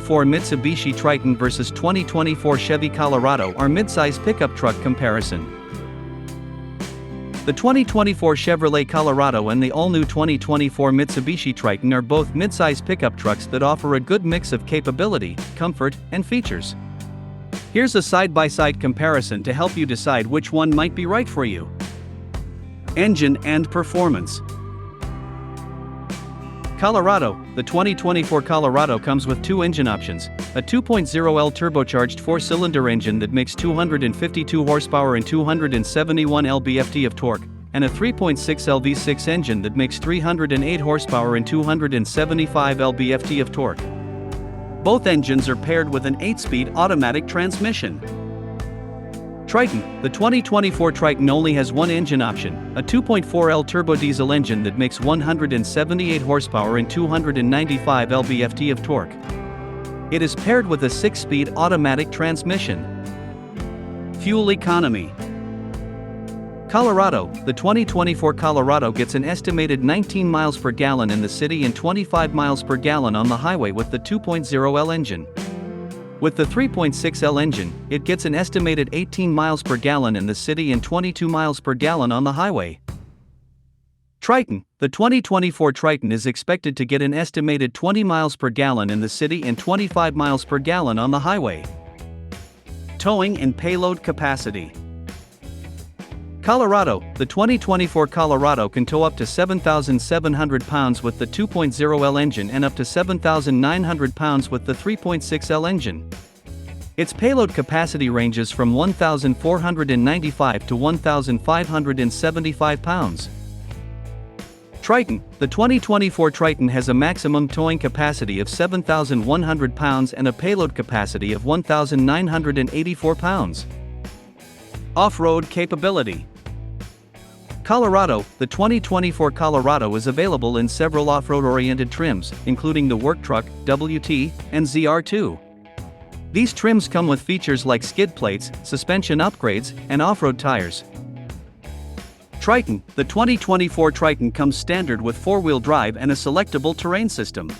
2024 Mitsubishi Triton versus 2024 Chevy Colorado are midsize pickup truck comparison. The 2024 Chevrolet Colorado and the all-new 2024 Mitsubishi Triton are both midsize pickup trucks that offer a good mix of capability, comfort, and features. Here's a side-by-side comparison to help you decide which one might be right for you. Engine and performance. Colorado. The 2024 Colorado comes with two engine options: a 2.0L turbocharged 4-cylinder engine that makes 252 horsepower and 271 lb-ft of torque, and a 3.6L V6 engine that makes 308 horsepower and 275 lb-ft of torque. Both engines are paired with an 8-speed automatic transmission. Triton. The 2024 Triton only has one engine option, a 2.4L turbodiesel engine that makes 178 horsepower and 295 lb-ft of torque. It is paired with a 6-speed automatic transmission. Fuel economy. Colorado. The 2024 Colorado gets an estimated 19 miles per gallon in the city and 25 miles per gallon on the highway with the 2.0L engine. With the 3.6L engine, it gets an estimated 18 miles per gallon in the city and 22 miles per gallon on the highway. Triton. The 2024 Triton is expected to get an estimated 20 miles per gallon in the city and 25 miles per gallon on the highway. Towing and payload capacity. Colorado. The 2024 Colorado can tow up to 7,700 pounds with the 2.0L engine and up to 7,900 pounds with the 3.6L engine. Its payload capacity ranges from 1,495 to 1,575 pounds. Triton. The 2024 Triton has a maximum towing capacity of 7,100 pounds and a payload capacity of 1,984 pounds. Off-road capability. Colorado. The 2024 Colorado is available in several off-road-oriented trims, including the Work Truck, WT, and ZR2. These trims come with features like skid plates, suspension upgrades, and off-road tires. Triton. The 2024 Triton comes standard with 4-wheel drive and a selectable terrain system.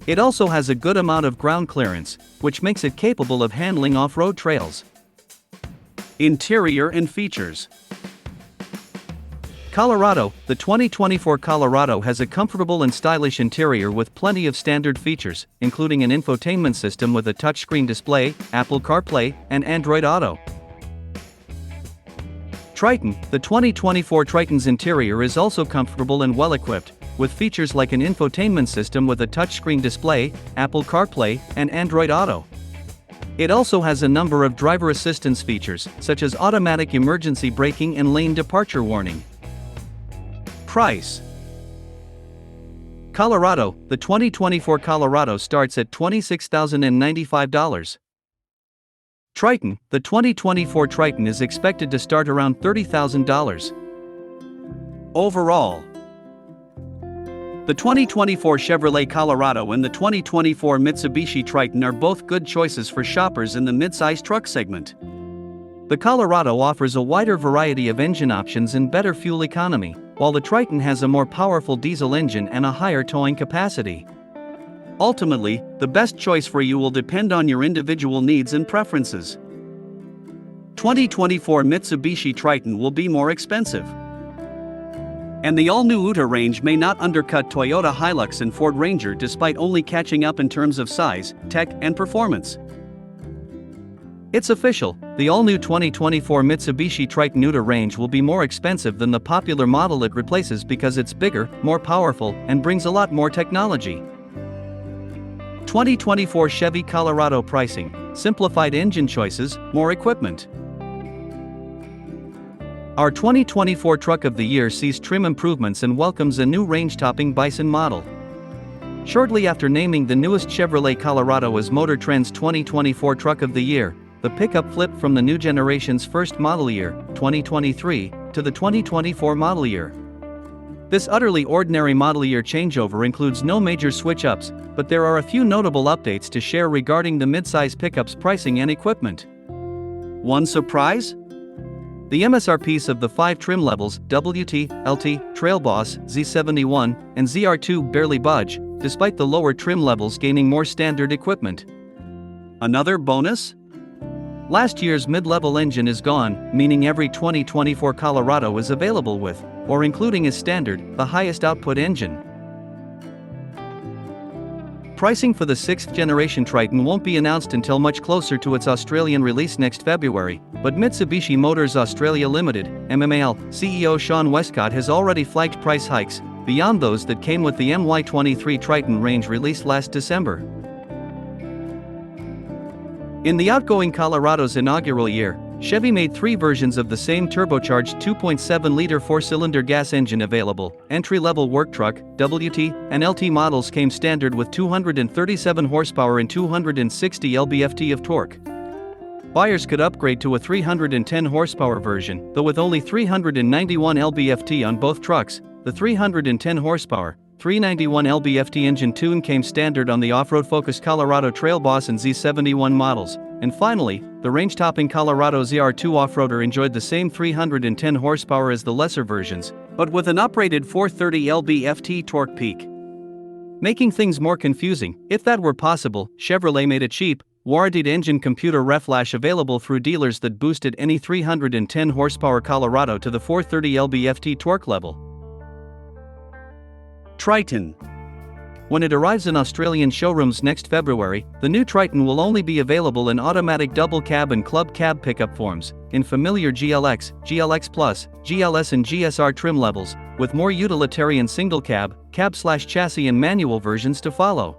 It also has a good amount of ground clearance, which makes it capable of handling off-road trails. Interior and features. Colorado. The 2024 Colorado has a comfortable and stylish interior with plenty of standard features, including an infotainment system with a touchscreen display, Apple CarPlay, and Android Auto. Triton. The 2024 Triton's interior is also comfortable and well-equipped, with features like an infotainment system with a touchscreen display, Apple CarPlay, and Android Auto. It also has a number of driver assistance features, such as automatic emergency braking and lane departure warning. Price. Colorado. The 2024 Colorado starts at $26,095. Triton. The 2024 Triton is expected to start around $30,000. Overall, the 2024 Chevrolet Colorado and the 2024 Mitsubishi Triton are both good choices for shoppers in the midsize truck segment. The Colorado offers a wider variety of engine options and better fuel economy, while the Triton has a more powerful diesel engine and a higher towing capacity. Ultimately, the best choice for you will depend on your individual needs and preferences. 2024 Mitsubishi Triton will be more expensive, and the all-new UTA range may not undercut Toyota Hilux and Ford Ranger despite only catching up in terms of size, tech, and performance. It's official, the all-new 2024 Mitsubishi Triton UTA range will be more expensive than the popular model it replaces because it's bigger, more powerful, and brings a lot more technology. 2024 Chevy Colorado pricing: simplified engine choices, more equipment. Our 2024 Truck of the Year sees trim improvements and welcomes a new range-topping Bison model. Shortly after naming the newest Chevrolet Colorado as Motor Trend's 2024 Truck of the Year, the pickup flipped from the new generation's first model year, 2023, to the 2024 model year. This utterly ordinary model year changeover includes no major switch-ups, but there are a few notable updates to share regarding the midsize pickup's pricing and equipment. One surprise? The MSRPs of the 5 trim levels, WT, LT, Trail Boss, Z71, and ZR2 barely budge, despite the lower trim levels gaining more standard equipment. Another bonus? Last year's mid-level engine is gone, meaning every 2024 Colorado is available with, or including as standard, the highest output engine. Pricing for the 6th generation Triton won't be announced until much closer to its Australian release next February, but Mitsubishi Motors Australia Limited, MMAL, CEO Sean Westcott has already flagged price hikes, beyond those that came with the MY23 Triton range released last December. In the outgoing Colorado's inaugural year, Chevy made 3 versions of the same turbocharged 2.7-liter 4-cylinder gas engine available. Entry-level work truck, WT, and LT models came standard with 237 horsepower and 260 lb-ft of torque. Buyers could upgrade to a 310 horsepower version, though with only 391 lb-ft on both trucks. The 310 horsepower, 391 lb-ft engine tune came standard on the off-road-focused Colorado Trail Boss and Z71 models. And finally, the range-topping Colorado ZR2 off-roader enjoyed the same 310 horsepower as the lesser versions, but with an uprated 430 lb-ft torque peak. Making things more confusing, if that were possible, Chevrolet made a cheap, warranted engine computer reflash available through dealers that boosted any 310 horsepower Colorado to the 430 lb-ft torque level. Triton. When it arrives in Australian showrooms next February, the new Triton will only be available in automatic double cab and club cab pickup forms, in familiar GLX, GLX Plus, GLS and GSR trim levels, with more utilitarian single cab, cab/chassis and manual versions to follow.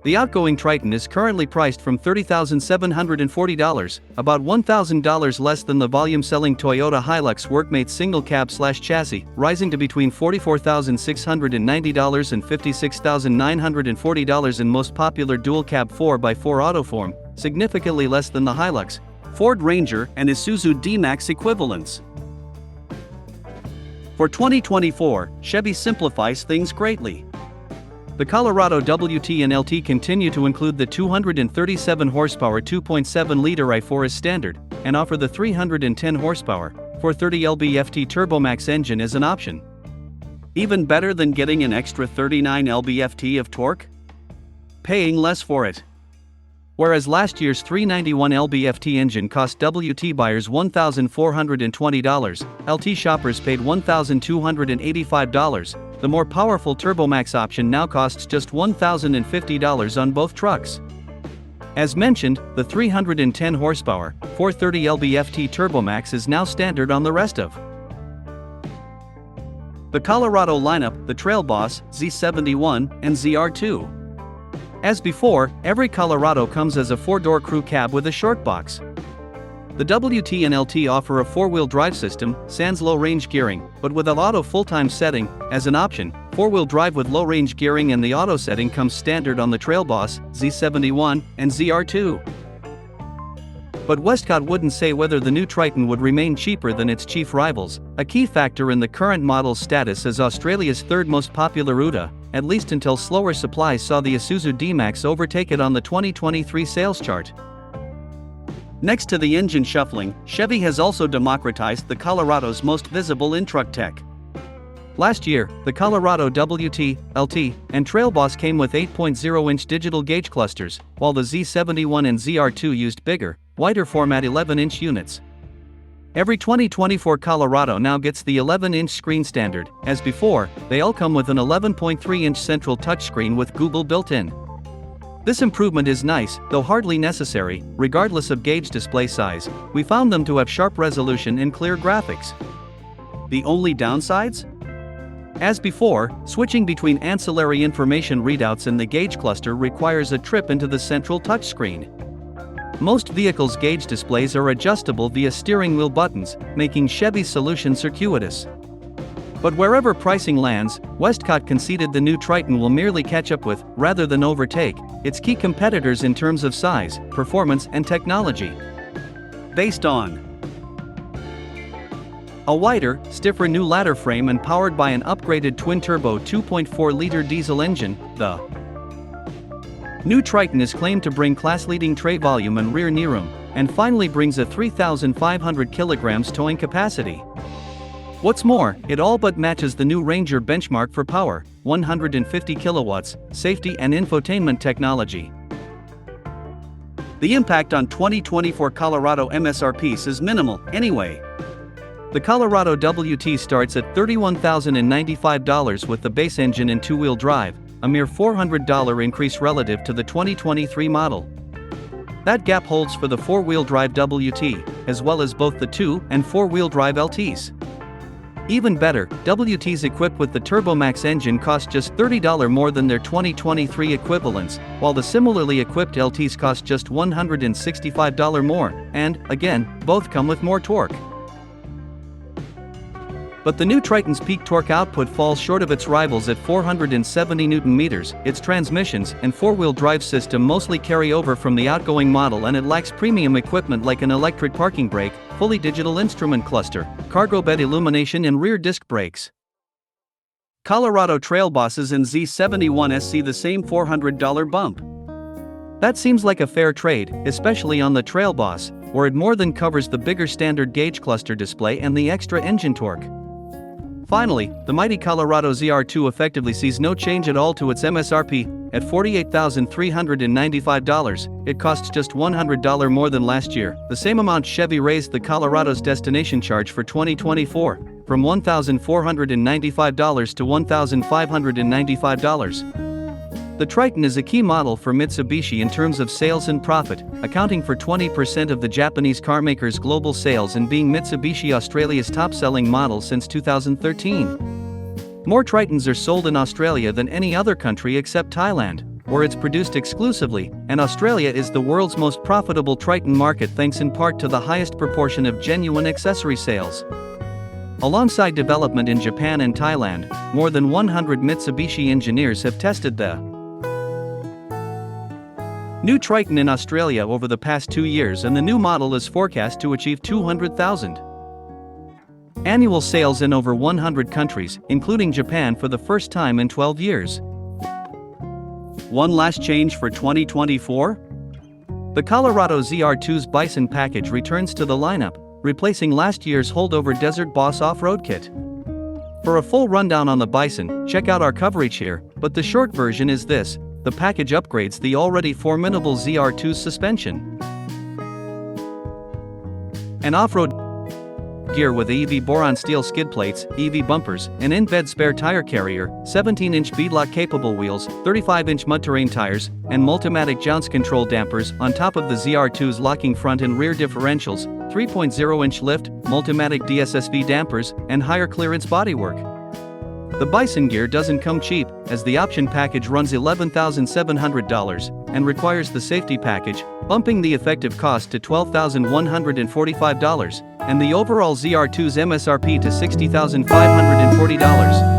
The outgoing Triton is currently priced from $30,740, about $1,000 less than the volume-selling Toyota Hilux Workmate single cab/chassis, rising to between $44,690 and $56,940 in most popular dual-cab 4x4 Autoform, significantly less than the Hilux, Ford Ranger, and Isuzu D-Max equivalents. For 2024, Chevy simplifies things greatly. The Colorado WT and LT continue to include the 237 horsepower 2.7-liter i4 as standard, and offer the 310 horsepower, 430 lb-ft Turbomax engine as an option. Even better than getting an extra 39 lb-ft of torque? Paying less for it. Whereas last year's 391 lb-ft engine cost WT buyers $1,420, LT shoppers paid $1,285. The more powerful Turbomax option now costs just $1,050 on both trucks. As mentioned, the 310 horsepower, 430 lb-ft Turbomax is now standard on the rest of the Colorado lineup, the Trail Boss, Z71, and ZR2. As before, every Colorado comes as a 4-door crew cab with a short box. The WT and LT offer a 4-wheel drive system, sans low-range gearing, but with an auto full-time setting. As an option, 4-wheel drive with low-range gearing and the auto setting comes standard on the Trail Boss, Z71, and ZR2. But Westcott wouldn't say whether the new Triton would remain cheaper than its chief rivals, a key factor in the current model's status as Australia's third most popular UTA, at least until slower supplies saw the Isuzu D-Max overtake it on the 2023 sales chart. Next to the engine shuffling, Chevy has also democratized the Colorado's most visible in-truck tech. Last year, the Colorado WT, LT, and Trail Boss came with 8.0-inch digital gauge clusters, while the Z71 and ZR2 used bigger, wider format 11-inch units. Every 2024 Colorado now gets the 11-inch screen standard. As before, they all come with an 11.3-inch central touchscreen with Google built-in. This improvement is nice, though hardly necessary. Regardless of gauge display size, we found them to have sharp resolution and clear graphics. The only downsides? As before, switching between ancillary information readouts in the gauge cluster requires a trip into the central touchscreen. Most vehicles' gauge displays are adjustable via steering wheel buttons, making Chevy's solution circuitous. But wherever pricing lands, Westcott conceded the new Triton will merely catch up with, rather than overtake, its key competitors in terms of size, performance, and technology. Based on a wider, stiffer new ladder frame and powered by an upgraded twin-turbo 2.4-liter diesel engine, the new Triton is claimed to bring class-leading tray volume and rear knee room, and finally brings a 3,500 kilograms towing capacity. What's more, it all but matches the new Ranger benchmark for power, 150 kilowatts, safety and infotainment technology. The impact on 2024 Colorado MSRPs is minimal, anyway. The Colorado WT starts at $31,095 with the base engine and two-wheel drive, a mere $400 increase relative to the 2023 model. That gap holds for the four-wheel drive WT, as well as both the two- and four-wheel drive LTs. Even better, WTs equipped with the TurboMax engine cost just $30 more than their 2023 equivalents, while the similarly equipped LTs cost just $165 more, and, again, both come with more torque. But the new Triton's peak torque output falls short of its rivals at 470 Nm. Its transmissions and four-wheel drive system mostly carry over from the outgoing model, and it lacks premium equipment like an electric parking brake, fully digital instrument cluster, cargo bed illumination and rear disc brakes. Colorado Trail Bosses and Z71s see the same $400 bump. That seems like a fair trade, especially on the Trail Boss, where it more than covers the bigger standard gauge cluster display and the extra engine torque. Finally, the mighty Colorado ZR2 effectively sees no change at all to its MSRP. At $48,395, it costs just $100 more than last year. The same amount Chevy raised the Colorado's destination charge for 2024, from $1,495 to $1,595. The Triton is a key model for Mitsubishi in terms of sales and profit, accounting for 20% of the Japanese carmaker's global sales and being Mitsubishi Australia's top-selling model since 2013. More Tritons are sold in Australia than any other country except Thailand, where it's produced exclusively, and Australia is the world's most profitable Triton market thanks in part to the highest proportion of genuine accessory sales. Alongside development in Japan and Thailand, more than 100 Mitsubishi engineers have tested the new Triton in Australia over the past 2 years, and the new model is forecast to achieve 200,000 annual sales in over 100 countries, including Japan for the first time in 12 years. One last change for 2024? The Colorado ZR2's Bison package returns to the lineup, replacing last year's holdover Desert Boss off-road kit. For a full rundown on the Bison, check out our coverage here, but the short version is this: the package upgrades the already formidable ZR2's suspension and off-road gear with EV boron steel skid plates, EV bumpers, an in-bed spare tire carrier, 17-inch beadlock-capable wheels, 35-inch mud-terrain tires, and Multimatic jounce control dampers on top of the ZR2's locking front and rear differentials, 3.0-inch lift, Multimatic DSSV dampers, and higher clearance bodywork. The Bison gear doesn't come cheap, as the option package runs $11,700 and requires the safety package, bumping the effective cost to $12,145, and the overall ZR2's MSRP to $60,540.